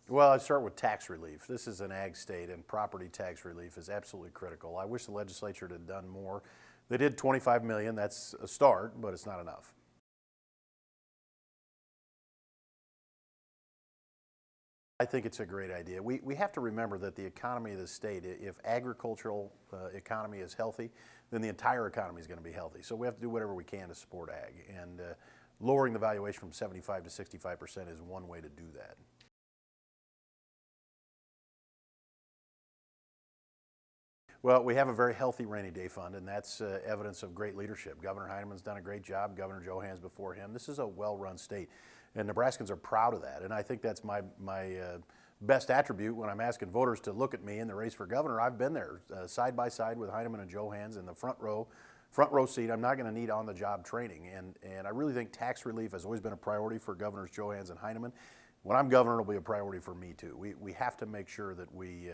Well, I'd start with tax relief. This is an ag state, and property tax relief is absolutely critical. I wish the legislature had done more. They did 25 million. That's a start, but it's not enough. I think it's a great idea. We have to remember that the economy of the state, if agricultural economy is healthy, then the entire economy is going to be healthy. So we have to do whatever we can to support ag. And lowering the valuation from 75 to 65% is one way to do that. Well, we have a very healthy rainy day fund, and that's evidence of great leadership. Governor Heineman's done a great job. Governor Johans before him. This is a well-run state, and Nebraskans are proud of that. And I think that's my best attribute when I'm asking voters to look at me in the race for governor. I've been there side by side with Heineman and Johans in the front row seat. I'm not going to need on-the-job training, and I really think tax relief has always been a priority for Governors Johans and Heineman. When I'm governor, it'll be a priority for me too. We have to make sure that we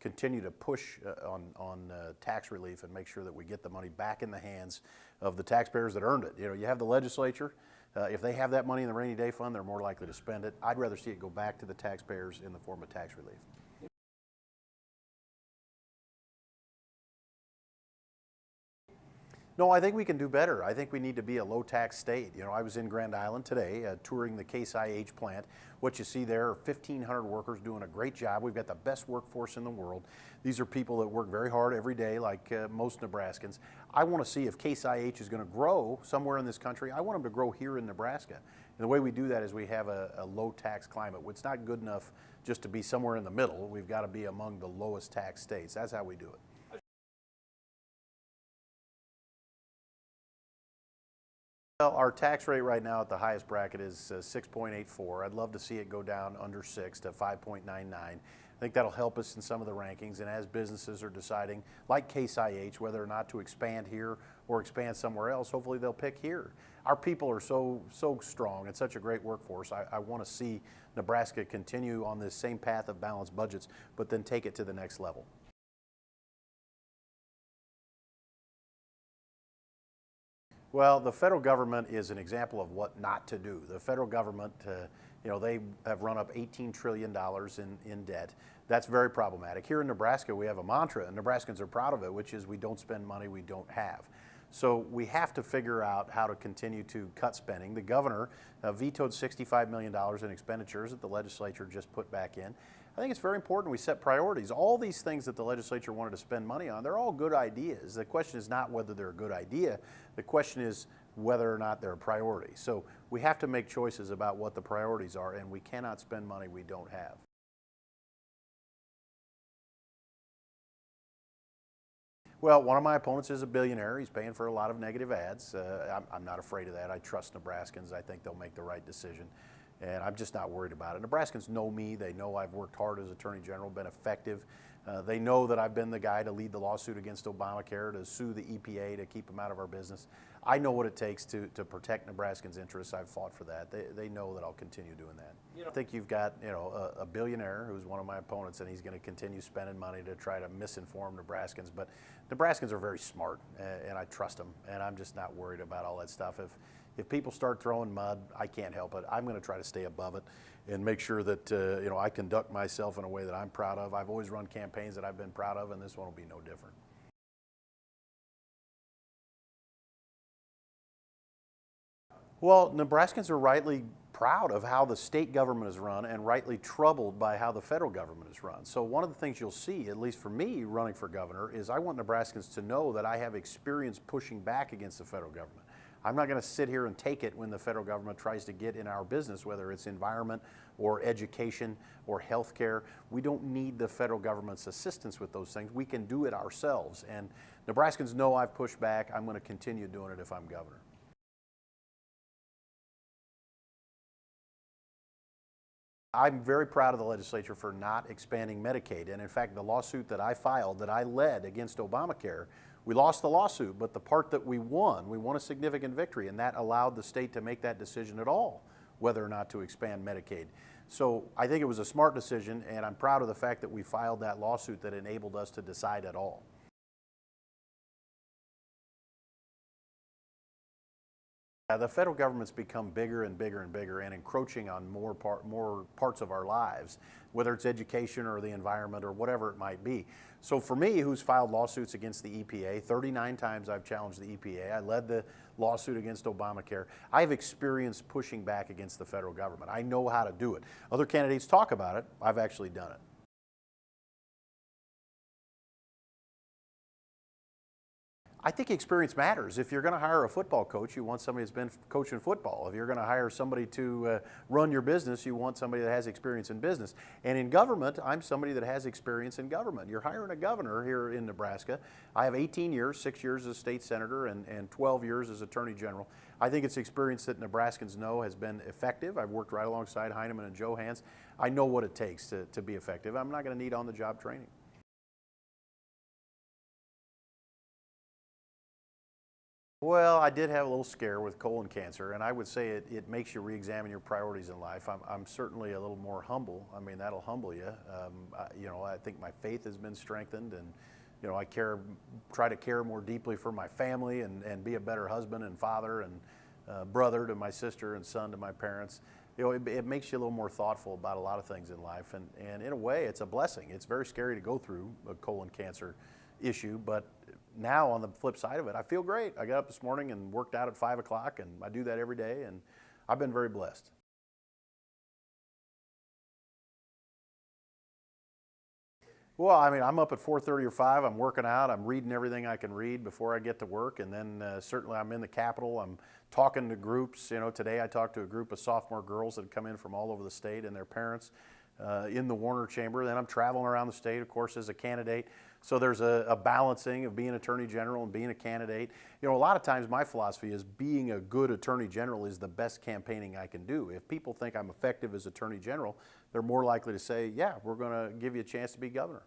continue to push on tax relief and make sure that we get the money back in the hands of the taxpayers that earned it. You know, you have the legislature. If they have that money in the rainy day fund, they're more likely to spend it. I'd rather see it go back to the taxpayers in the form of tax relief. No, I think we can do better. I think we need to be a low tax state. You know, I was in Grand Island today touring the Case IH plant. What you see there are 1,500 workers doing a great job. We've got the best workforce in the world. These are people that work very hard every day, like most Nebraskans. I want to see if Case IH is going to grow somewhere in this country. I want them to grow here in Nebraska. And the way we do that is we have a low tax climate. It's not good enough just to be somewhere in the middle. We've got to be among the lowest tax states. That's how we do it. Well, our tax rate right now at the highest bracket is 6.84. I'd love to see it go down under 6 to 5.99. I think that'll help us in some of the rankings. And as businesses are deciding, like Case IH, whether or not to expand here or expand somewhere else, hopefully they'll pick here. Our people are so strong and such a great workforce. I want to see Nebraska continue on this same path of balanced budgets, but then take it to the next level. Well, the federal government is an example of what not to do. The federal government, you know, they have run up $18 trillion in debt. That's very problematic. Here in Nebraska, we have a mantra, and Nebraskans are proud of it, which is we don't spend money we don't have. So we have to figure out how to continue to cut spending. The governor vetoed $65 million in expenditures that the legislature just put back in. I think it's very important we set priorities. All these things that the legislature wanted to spend money on, they're all good ideas. The question is not whether they're a good idea. The question is whether or not they're a priority. So we have to make choices about what the priorities are, and we cannot spend money we don't have. Well, one of my opponents is a billionaire. He's paying for a lot of negative ads. I'm not afraid of that. I trust Nebraskans. I think they'll make the right decision. And I'm just not worried about it. Nebraskans know me. They know I've worked hard as Attorney General, been effective. They know that I've been the guy to lead the lawsuit against Obamacare, to sue the EPA to keep them out of our business. I know what it takes to protect Nebraskans' interests. I've fought for that. They know that I'll continue doing that. I think you've got, you know, a billionaire who's one of my opponents, and he's going to continue spending money to try to misinform Nebraskans. But Nebraskans are very smart, and I trust them, and I'm just not worried about all that stuff. If people start throwing mud, I can't help it. I'm going to try to stay above it and make sure that you know, I conduct myself in a way that I'm proud of. I've always run campaigns that I've been proud of, and this one will be no different. Well, Nebraskans are rightly proud of how the state government is run and rightly troubled by how the federal government is run. So one of the things you'll see, at least for me running for governor, is I want Nebraskans to know that I have experience pushing back against the federal government. I'm not going to sit here and take it when the federal government tries to get in our business, whether it's environment or education or health care. We don't need the federal government's assistance with those things. We can do it ourselves. And Nebraskans know I've pushed back. I'm going to continue doing it if I'm governor. I'm very proud of the legislature for not expanding Medicaid. And in fact, the lawsuit that I filed, that I led against Obamacare, we lost the lawsuit, but the part that we won a significant victory, and that allowed the state to make that decision at all, whether or not to expand Medicaid. So I think it was a smart decision, and I'm proud of the fact that we filed that lawsuit that enabled us to decide at all. Yeah, the federal government's become bigger and bigger and bigger and encroaching on more parts of our lives, whether it's education or the environment or whatever it might be. So for me, who's filed lawsuits against the EPA, 39 times I've challenged the EPA. I led the lawsuit against Obamacare. I've experienced pushing back against the federal government. I know how to do it. Other candidates talk about it. I've actually done it. I think experience matters. If you're going to hire a football coach, you want somebody that's been coaching football. If you're going to hire somebody to run your business, you want somebody that has experience in business. And in government, I'm somebody that has experience in government. You're hiring a governor here in Nebraska. I have 18 years, 6 years as state senator and 12 years as attorney general. I think it's experience that Nebraskans know has been effective. I've worked right alongside Heineman and Joe Hans. I know what it takes to be effective. I'm not going to need on-the-job training. Well, I did have a little scare with colon cancer, and I would say it makes you re-examine your priorities in life. I'm certainly a little more humble. I mean, that'll humble you. I think my faith has been strengthened, and I try to care more deeply for my family and be a better husband and father and brother to my sister and son to my parents. It makes you a little more thoughtful about a lot of things in life, and in a way, it's a blessing. It's very scary to go through a colon cancer issue, but now on the flip side of it, I feel great. I got up this morning and worked out at 5 o'clock, and I do that every day, and I've been very blessed. Well, I mean, I'm up at 4:30 or 5. I'm working out. I'm reading everything I can read before I get to work, and then certainly I'm in the Capitol. I'm talking to groups. Today I talked to a group of sophomore girls that had come in from all over the state and their parents in the Warner Chamber. Then I'm traveling around the state, of course, as a candidate. So there's a balancing of being attorney general and being a candidate. A lot of times my philosophy is being a good attorney general is the best campaigning I can do. If people think I'm effective as attorney general, they're more likely to say, yeah, we're going to give you a chance to be governor.